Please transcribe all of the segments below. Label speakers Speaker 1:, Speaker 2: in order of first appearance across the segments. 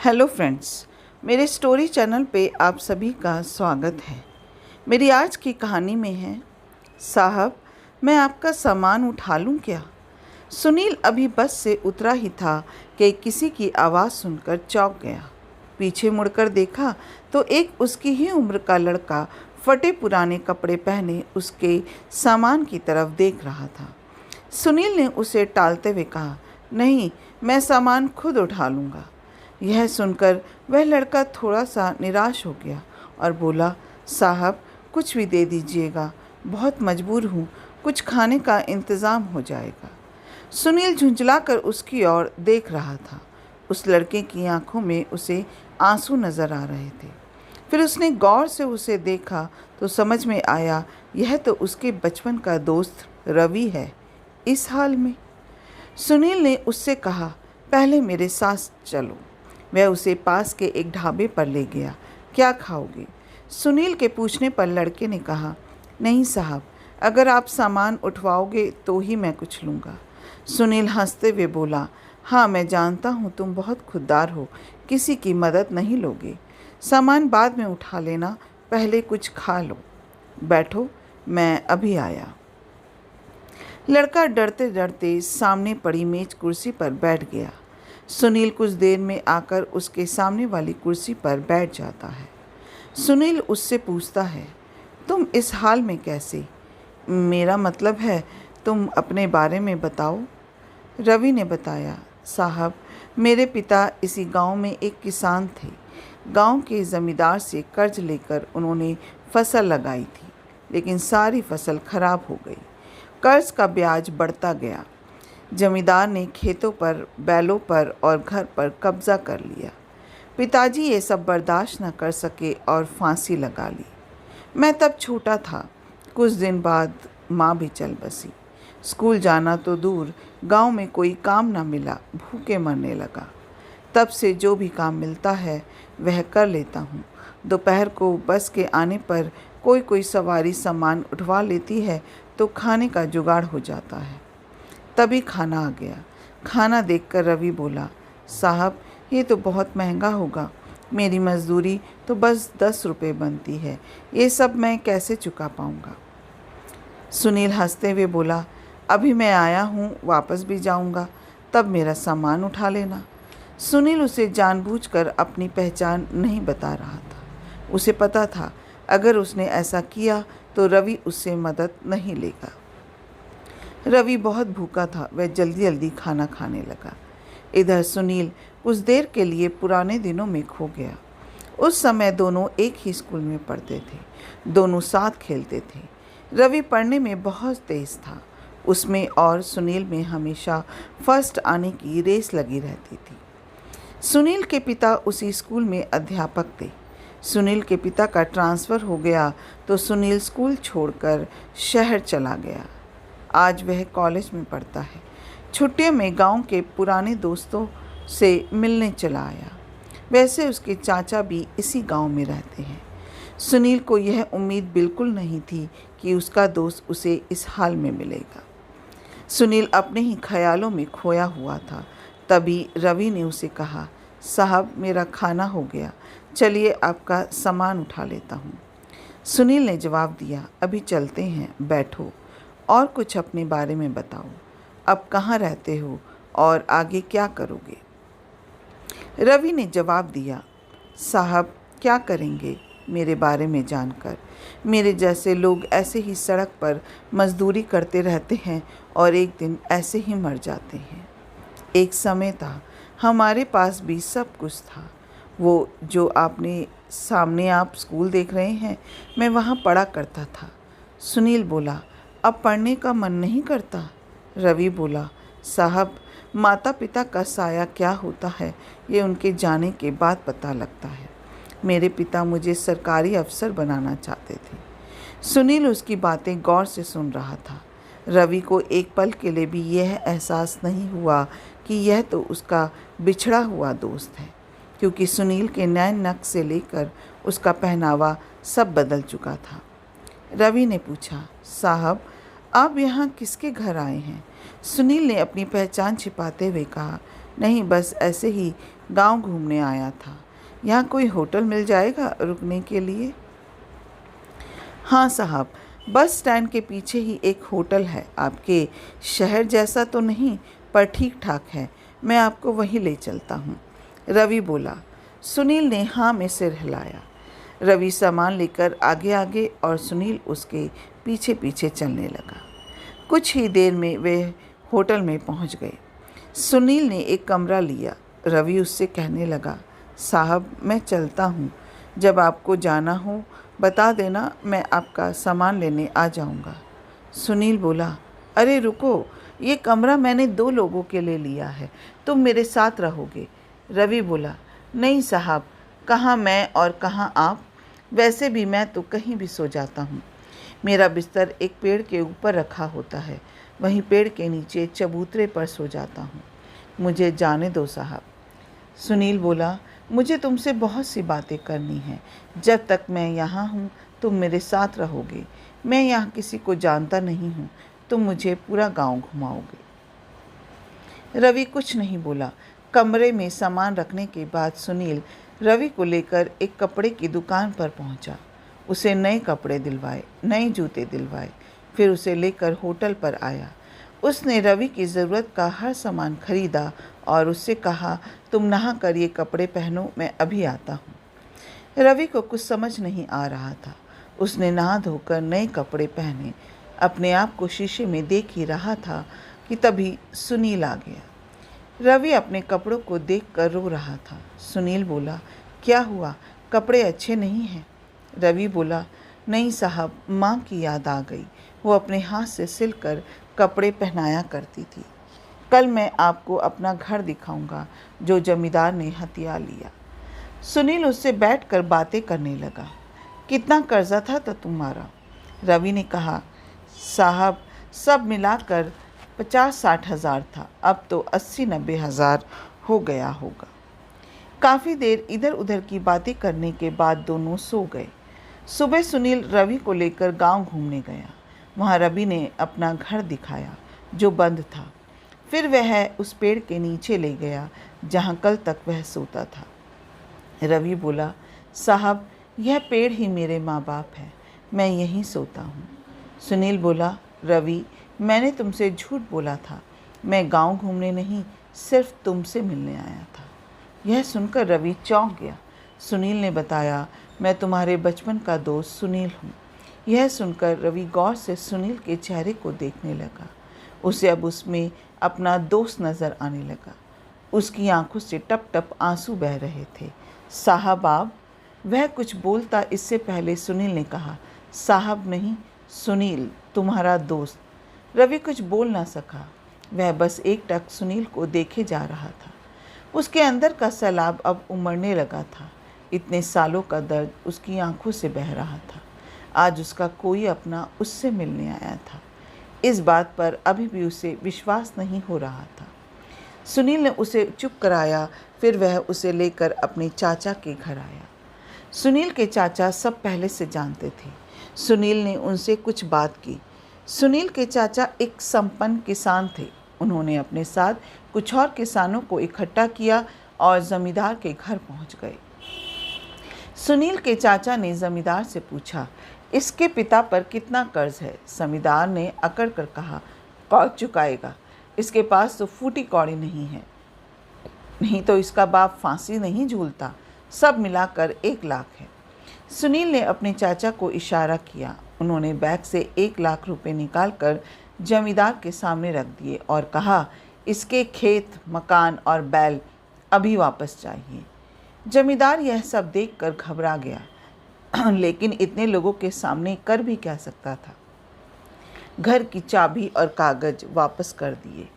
Speaker 1: Hello friends, मेरे story channel पे आप सभी का स्वागत है। मेरी आज की कहानी में है साहब, मैं आपका सामान उठा लूँ क्या। सुनील अभी बस से उतरा ही था कि किसी की आवाज़ सुनकर चौंक गया। पीछे मुड़कर देखा तो एक उसकी ही उम्र का लड़का फटे पुराने कपड़े पहने उसके सामान की तरफ देख रहा था। सुनील ने उसे टालते हुए कहा, नहीं, मैं सामान खुद उठा लूँगा। यह सुनकर वह लड़का थोड़ा सा निराश हो गया और बोला, साहब कुछ भी दे दीजिएगा, बहुत मजबूर हूँ, कुछ खाने का इंतज़ाम हो जाएगा। सुनील झुंझलाकर उसकी ओर देख रहा था। उस लड़के की आंखों में उसे आंसू नज़र आ रहे थे। फिर उसने गौर से उसे देखा तो समझ में आया यह तो उसके बचपन का दोस्त रवि है। इस हाल में सुनील ने उससे कहा, पहले मेरे साथ चलो। वह उसे पास के एक ढाबे पर ले गया। क्या खाओगे? सुनील के पूछने पर लड़के ने कहा, नहीं साहब, अगर आप सामान उठवाओगे तो ही मैं कुछ लूँगा। सुनील हंसते हुए बोला, हाँ मैं जानता हूँ तुम बहुत खुददार हो, किसी की मदद नहीं लोगे। सामान बाद में उठा लेना, पहले कुछ खा लो। बैठो, मैं अभी आया। लड़का डरते डरते सामने पड़ी मेज कुर्सी पर बैठ गया। सुनील कुछ देर में आकर उसके सामने वाली कुर्सी पर बैठ जाता है। सुनील उससे पूछता है, तुम इस हाल में कैसे? मेरा मतलब है तुम अपने बारे में बताओ। रवि ने बताया, साहब मेरे पिता इसी गांव में एक किसान थे। गांव के ज़मींदार से कर्ज लेकर उन्होंने फसल लगाई थी, लेकिन सारी फसल खराब हो गई। कर्ज का ब्याज बढ़ता गया। जमींदार ने खेतों पर, बैलों पर और घर पर कब्जा कर लिया। पिताजी ये सब बर्दाश्त न कर सके और फांसी लगा ली। मैं तब छोटा था। कुछ दिन बाद माँ भी चल बसी। स्कूल जाना तो दूर, गांव में कोई काम न मिला, भूखे मरने लगा। तब से जो भी काम मिलता है वह कर लेता हूँ। दोपहर को बस के आने पर कोई कोई सवारी सामान उठवा लेती है तो खाने का जुगाड़ हो जाता है। तभी खाना आ गया। खाना देखकर रवि बोला, साहब ये तो बहुत महंगा होगा, मेरी मजदूरी तो बस 10 रुपये बनती है, ये सब मैं कैसे चुका पाऊँगा। सुनील हंसते हुए बोला, अभी मैं आया हूँ, वापस भी जाऊँगा, तब मेरा सामान उठा लेना। सुनील उसे जानबूझकर अपनी पहचान नहीं बता रहा था। उसे पता था अगर उसने ऐसा किया तो रवि उससे मदद नहीं लेगा। रवि बहुत भूखा था, वह जल्दी जल्दी खाना खाने लगा। इधर सुनील कुछ देर के लिए पुराने दिनों में खो गया। उस समय दोनों एक ही स्कूल में पढ़ते थे, दोनों साथ खेलते थे। रवि पढ़ने में बहुत तेज था, उसमें और सुनील में हमेशा फर्स्ट आने की रेस लगी रहती थी। सुनील के पिता उसी स्कूल में अध्यापक थे। सुनील के पिता का ट्रांसफ़र हो गया तो सुनील स्कूल छोड़कर शहर चला गया। आज वह कॉलेज में पढ़ता है। छुट्टियों में गांव के पुराने दोस्तों से मिलने चला आया। वैसे उसके चाचा भी इसी गांव में रहते हैं। सुनील को यह उम्मीद बिल्कुल नहीं थी कि उसका दोस्त उसे इस हाल में मिलेगा। सुनील अपने ही ख्यालों में खोया हुआ था। तभी रवि ने उसे कहा, साहब मेरा खाना हो गया, चलिए आपका सामान उठा लेता हूँ। सुनील ने जवाब दिया, अभी चलते हैं, बैठो और कुछ अपने बारे में बताओ। अब कहाँ रहते हो और आगे क्या करोगे? रवि ने जवाब दिया, साहब क्या करेंगे मेरे बारे में जानकर? मेरे जैसे लोग ऐसे ही सड़क पर मजदूरी करते रहते हैं और एक दिन ऐसे ही मर जाते हैं। एक समय था, हमारे पास भी सब कुछ था। वो जो आपने सामने आप स्कूल देख रहे हैं, मैं वहाँ पढ़ा करता था। सुनील बोला, अब पढ़ने का मन नहीं करता? रवि बोला, साहब माता पिता का साया क्या होता है ये उनके जाने के बाद पता लगता है। मेरे पिता मुझे सरकारी अफसर बनाना चाहते थे। सुनील उसकी बातें गौर से सुन रहा था। रवि को एक पल के लिए भी यह एहसास नहीं हुआ कि यह तो उसका बिछड़ा हुआ दोस्त है, क्योंकि सुनील के नैन नक्श से लेकर उसका पहनावा सब बदल चुका था। रवि ने पूछा, साहब आप यहाँ किसके घर आए हैं? सुनील ने अपनी पहचान छिपाते हुए कहा, नहीं बस ऐसे ही गांव घूमने आया था। यहाँ कोई होटल मिल जाएगा रुकने के लिए? हाँ साहब, बस स्टैंड के पीछे ही एक होटल है। आपके शहर जैसा तो नहीं, पर ठीक ठाक है। मैं आपको वहीं ले चलता हूँ, रवि बोला। सुनील ने हाँ में सिर हिलाया। रवि सामान लेकर आगे आगे और सुनील उसके पीछे पीछे चलने लगा। कुछ ही देर में वे होटल में पहुंच गए। सुनील ने एक कमरा लिया। रवि उससे कहने लगा, साहब मैं चलता हूँ, जब आपको जाना हो बता देना, मैं आपका सामान लेने आ जाऊँगा। सुनील बोला, अरे रुको, ये कमरा मैंने 2 लोगों के लिए लिया है, तुम मेरे साथ रहोगे। रवि बोला, नहीं साहब, कहाँ मैं और कहाँ आप, वैसे भी मैं तो कहीं भी सो जाता हूँ। मेरा बिस्तर एक पेड़ के ऊपर रखा होता है, वहीं पेड़ के नीचे चबूतरे पर सो जाता हूँ। मुझे जाने दो साहब। सुनील बोला, मुझे तुमसे बहुत सी बातें करनी हैं। जब तक मैं यहाँ हूँ तुम मेरे साथ रहोगे। मैं यहाँ किसी को जानता नहीं हूँ, तुम मुझे पूरा गांव घुमाओगे। रवि कुछ नहीं बोला। कमरे में सामान रखने के बाद सुनील रवि को लेकर एक कपड़े की दुकान पर पहुँचा। उसे नए कपड़े दिलवाए, नए जूते दिलवाए, फिर उसे लेकर होटल पर आया। उसने रवि की ज़रूरत का हर सामान खरीदा और उससे कहा, तुम नहा कर ये कपड़े पहनो, मैं अभी आता हूँ। रवि को कुछ समझ नहीं आ रहा था। उसने नहा धोकर नए कपड़े पहने, अपने आप को शीशे में देख ही रहा था कि तभी सुनील आ गया। रवि अपने कपड़ों को देखकर रो रहा था। सुनील बोला, क्या हुआ, कपड़े अच्छे नहीं हैं? रवि बोला, नहीं साहब, माँ की याद आ गई। वो अपने हाथ से सिलकर कपड़े पहनाया करती थी। कल मैं आपको अपना घर दिखाऊंगा जो जमींदार ने हथिया लिया। सुनील उससे बैठकर बातें करने लगा। कितना कर्जा था तुम्हारा? रवि ने कहा, साहब सब मिलाकर 50-60 हज़ार था, अब तो 80-90 हज़ार हो गया होगा। काफ़ी देर इधर उधर की बातें करने के बाद दोनों सो गए। सुबह सुनील रवि को लेकर गांव घूमने गया। वहां रवि ने अपना घर दिखाया जो बंद था। फिर वह उस पेड़ के नीचे ले गया जहां कल तक वह सोता था। रवि बोला, साहब यह पेड़ ही मेरे माँ बाप है, मैं यहीं सोता हूँ। सुनील बोला, रवि मैंने तुमसे झूठ बोला था, मैं गांव घूमने नहीं, सिर्फ तुमसे मिलने आया था। यह सुनकर रवि चौंक गया। सुनील ने बताया, मैं तुम्हारे बचपन का दोस्त सुनील हूँ। यह सुनकर रवि गौर से सुनील के चेहरे को देखने लगा। उसे अब उसमें अपना दोस्त नज़र आने लगा। उसकी आंखों से टप टप आंसू बह रहे थे। साहब आप, वह कुछ बोलता इससे पहले सुनील ने कहा, साहब नहीं, सुनील तुम्हारा दोस्त। रवि कुछ बोल ना सका। वह बस एकटक सुनील को देखे जा रहा था। उसके अंदर का सैलाब अब उमड़ने लगा था। इतने सालों का दर्द उसकी आंखों से बह रहा था। आज उसका कोई अपना उससे मिलने आया था। इस बात पर अभी भी उसे विश्वास नहीं हो रहा था। सुनील ने उसे चुप कराया, फिर वह उसे लेकर अपने चाचा के घर आया। सुनील के चाचा सब पहले से जानते थे। सुनील ने उनसे कुछ बात की। सुनील के चाचा एक संपन्न किसान थे। उन्होंने अपने साथ कुछ और किसानों को इकट्ठा किया और जमींदार के घर पहुंच गए। सुनील के चाचा ने जमींदार से पूछा, इसके पिता पर कितना कर्ज है? जमींदार ने अकड़ कर कहा, कौन चुकाएगा? इसके पास तो फूटी कौड़ी नहीं है, नहीं तो इसका बाप फांसी नहीं झूलता। सब मिलाकर 1 लाख है। सुनील ने अपने चाचा को इशारा किया। उन्होंने बैग से 1 लाख रुपए निकालकर जमींदार के सामने रख दिए और कहा, इसके खेत, मकान और बैल अभी वापस चाहिए। जमींदार यह सब देखकर घबरा गया, लेकिन इतने लोगों के सामने कर भी क्या सकता था। घर की चाबी और कागज वापस कर दिए।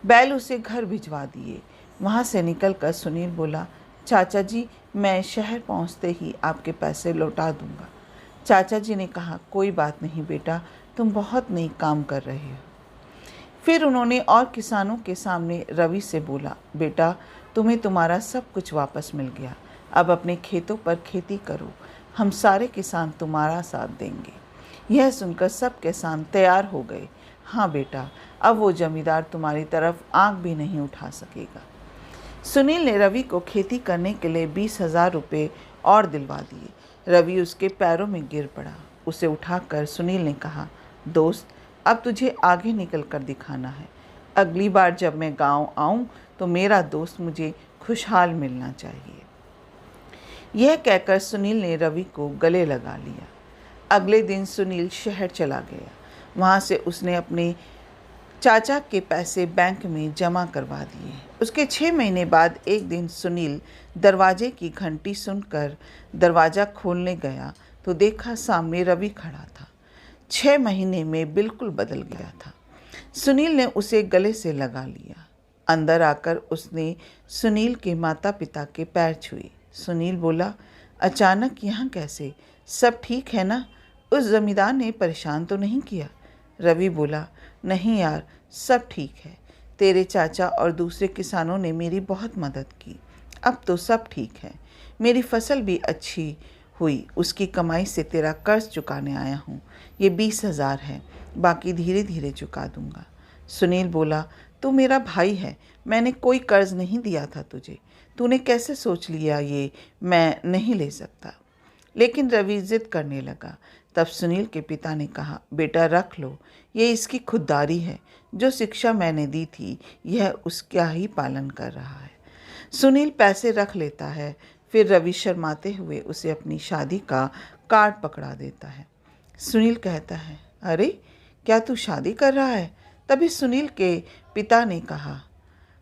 Speaker 1: बैल उसे घर भिजवा दिए। वहाँ से निकलकर सुनील बोला, चाचा जी मैं शहर पहुँचते ही आपके पैसे लौटा दूंगा। चाचा जी ने कहा, कोई बात नहीं बेटा, तुम बहुत नेक काम कर रहे हो। फिर उन्होंने और किसानों के सामने रवि से बोला, बेटा तुम्हें तुम्हारा सब कुछ वापस मिल गया, अब अपने खेतों पर खेती करो, हम सारे किसान तुम्हारा साथ देंगे। यह सुनकर सब किसान तैयार हो गए। हाँ बेटा, अब वो जमींदार तुम्हारी तरफ आंख भी नहीं उठा सकेगा। सुनील ने रवि को खेती करने के लिए 20,000 रुपये और दिलवा दिए। रवि उसके पैरों में गिर पड़ा। उसे उठाकर सुनील ने कहा, दोस्त, अब तुझे आगे निकल कर दिखाना है। अगली बार जब मैं गांव आऊं तो मेरा दोस्त मुझे खुशहाल मिलना चाहिए। यह कहकर सुनील ने रवि को गले लगा लिया। अगले दिन सुनील शहर चला गया। वहाँ से उसने अपने चाचा के पैसे बैंक में जमा करवा दिए। उसके 6 महीने बाद एक दिन सुनील दरवाजे की घंटी सुनकर दरवाज़ा खोलने गया तो देखा सामने रवि खड़ा था। 6 महीने में बिल्कुल बदल गया था। सुनील ने उसे गले से लगा लिया। अंदर आकर उसने सुनील के माता पिता के पैर छुए। सुनील बोला, अचानक यहाँ कैसे? सब ठीक है ना? उस जमींदार ने परेशान तो नहीं किया? रवि बोला, नहीं यार, सब ठीक है। तेरे चाचा और दूसरे किसानों ने मेरी बहुत मदद की। अब तो सब ठीक है। मेरी फसल भी अच्छी हुई। उसकी कमाई से तेरा कर्ज चुकाने आया हूँ। ये 20,000 है, बाकी धीरे धीरे चुका दूंगा। सुनील बोला, तू मेरा भाई है, मैंने कोई कर्ज नहीं दिया था तुझे। तूने कैसे सोच लिया ये मैं नहीं ले सकता? लेकिन रवि जिद करने लगा। तब सुनील के पिता ने कहा, बेटा रख लो, ये इसकी खुददारी है। जो शिक्षा मैंने दी थी यह उसका ही पालन कर रहा है। सुनील पैसे रख लेता है। फिर रवि शर्माते हुए उसे अपनी शादी का कार्ड पकड़ा देता है। सुनील कहता है, अरे क्या तू शादी कर रहा है? तभी सुनील के पिता ने कहा,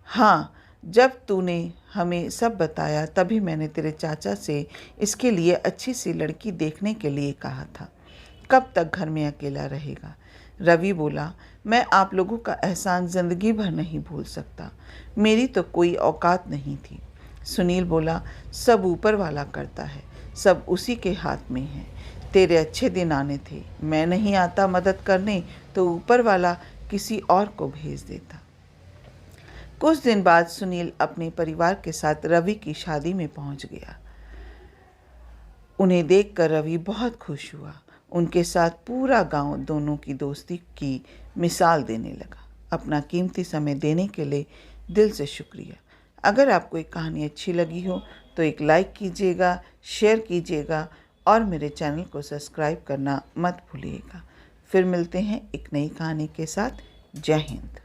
Speaker 1: हाँ, जब तूने हमें सब बताया तभी मैंने तेरे चाचा से इसके लिए अच्छी सी लड़की देखने के लिए कहा था। कब तक घर में अकेला रहेगा? रवि बोला, मैं आप लोगों का एहसान ज़िंदगी भर नहीं भूल सकता। मेरी तो कोई औकात नहीं थी। सुनील बोला, सब ऊपर वाला करता है, सब उसी के हाथ में है। तेरे अच्छे दिन आने थे, मैं नहीं आता मदद करने तो ऊपर वाला किसी और को भेज देता। कुछ दिन बाद सुनील अपने परिवार के साथ रवि की शादी में पहुंच गया। उन्हें देखकर रवि बहुत खुश हुआ। उनके साथ पूरा गांव दोनों की दोस्ती की मिसाल देने लगा। अपना कीमती समय देने के लिए दिल से शुक्रिया। अगर आपको एक कहानी अच्छी लगी हो तो एक लाइक कीजिएगा, शेयर कीजिएगा और मेरे चैनल को सब्सक्राइब करना मत भूलिएगा। फिर मिलते हैं एक नई कहानी के साथ। जय हिंद।